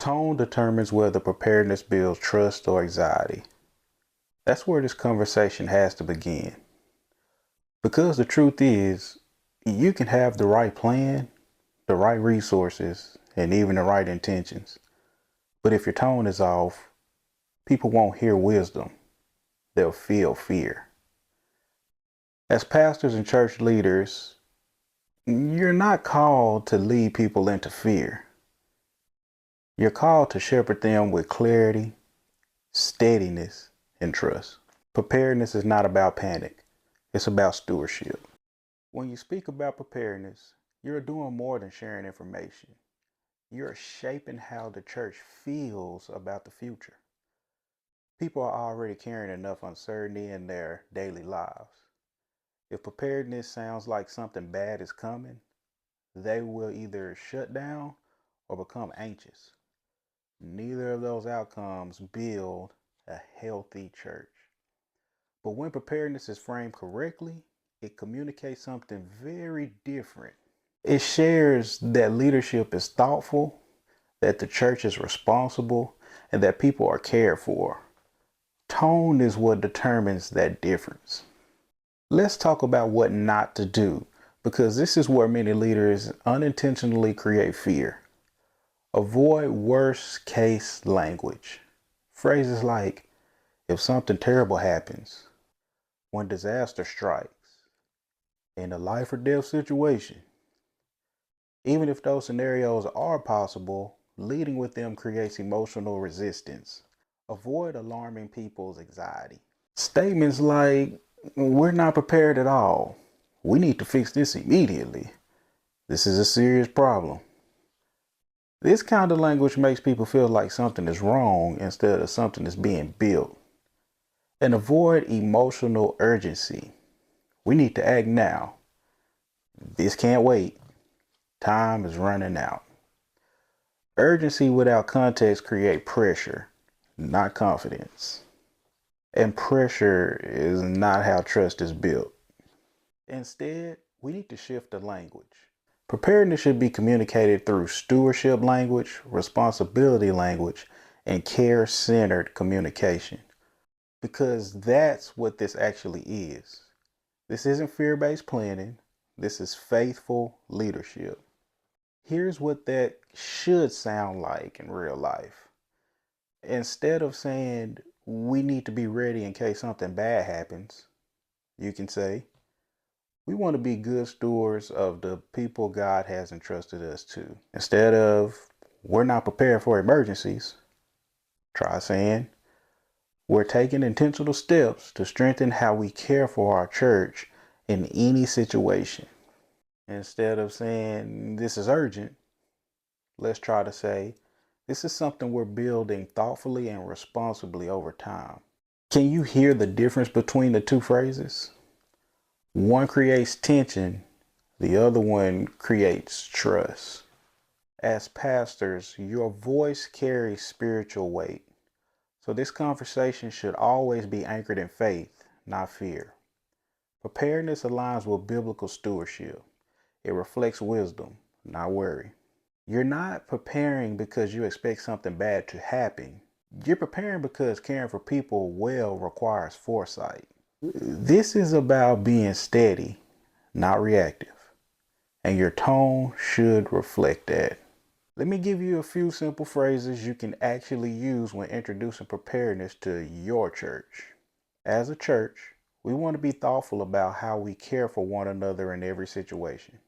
Tone determines whether preparedness builds trust or anxiety. That's where this conversation has to begin. Because the truth is, you can have the right plan, the right resources, and even the right intentions. But if your tone is off, people won't hear wisdom. They'll feel fear. As pastors and church leaders, you're not called to lead people into fear. You're called to shepherd them with clarity, steadiness, and trust. Preparedness is not about panic. It's about stewardship. When you speak about preparedness, you're doing more than sharing information. You're shaping how the church feels about the future. People are already carrying enough uncertainty in their daily lives. If preparedness sounds like something bad is coming, they will either shut down or become anxious. Neither of those outcomes build a healthy church. But when preparedness is framed correctly, it communicates something very different. It shares that leadership is thoughtful, that the church is responsible, and that people are cared for. Tone is what determines that difference. Let's talk about what not to do, because this is where many leaders unintentionally create fear. Avoid worst case language. Phrases like, if something terrible happens, when disaster strikes, in a life or death situation. Even if those scenarios are possible, leading with them creates emotional resistance. Avoid alarming people's anxiety. Statements like, we're not prepared at all. We need to fix this immediately. This is a serious problem. This kind of language makes people feel like something is wrong instead of something is being built. And avoid emotional urgency. We need to act now. This can't wait. Time is running out. Urgency without context creates pressure, not confidence. And pressure is not how trust is built. Instead, we need to shift the language. Preparedness should be communicated through stewardship language, responsibility language, and care-centered communication. Because that's what this actually is. This isn't fear-based planning. This is faithful leadership. Here's what that should sound like in real life. Instead of saying, we need to be ready in case something bad happens, you can say, we want to be good stewards of the people God has entrusted us to. Instead of, we're not prepared for emergencies, try saying, we're taking intentional steps to strengthen how we care for our church in any situation. Instead of saying, this is urgent, let's try to say, this is something we're building thoughtfully and responsibly over time. Can you hear the difference between the two phrases? One creates tension, the other one creates trust. As pastors, your voice carries spiritual weight. So this conversation should always be anchored in faith, not fear. Preparedness aligns with biblical stewardship. It reflects wisdom, not worry. You're not preparing because you expect something bad to happen. You're preparing because caring for people well requires foresight. This is about being steady, not reactive. And your tone should reflect that. Let me give you a few simple phrases you can actually use when introducing preparedness to your church. As a church, we want to be thoughtful about how we care for one another in every situation.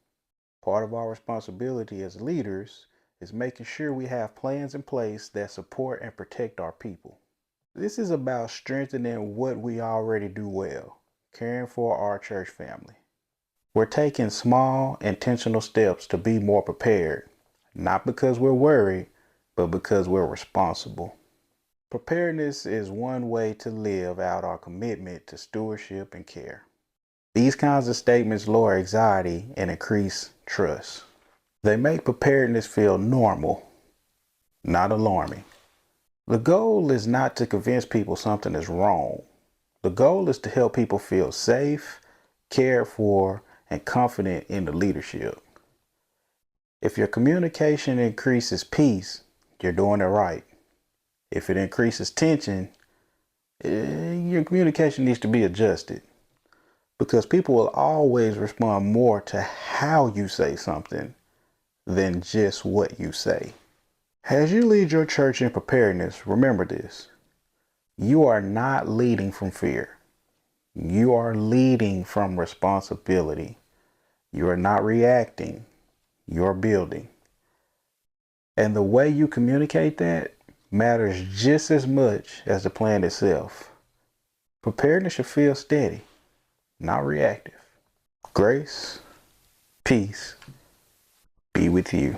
Part of our responsibility as leaders is making sure we have plans in place that support and protect our people. This is about strengthening what we already do well, caring for our church family. We're taking small, intentional steps to be more prepared, not because we're worried, but because we're responsible. Preparedness is one way to live out our commitment to stewardship and care. These kinds of statements lower anxiety and increase trust. They make preparedness feel normal, not alarming. The goal is not to convince people something is wrong. The goal is to help people feel safe, cared for, and confident in the leadership. If your communication increases peace, you're doing it right. If it increases tension, your communication needs to be adjusted, because people will always respond more to how you say something than just what you say. As you lead your church in preparedness, remember this: you are not leading from fear. You are leading from responsibility. You are not reacting, you're building. And the way you communicate that matters just as much as the plan itself. Preparedness should feel steady, not reactive. Grace, peace be with you.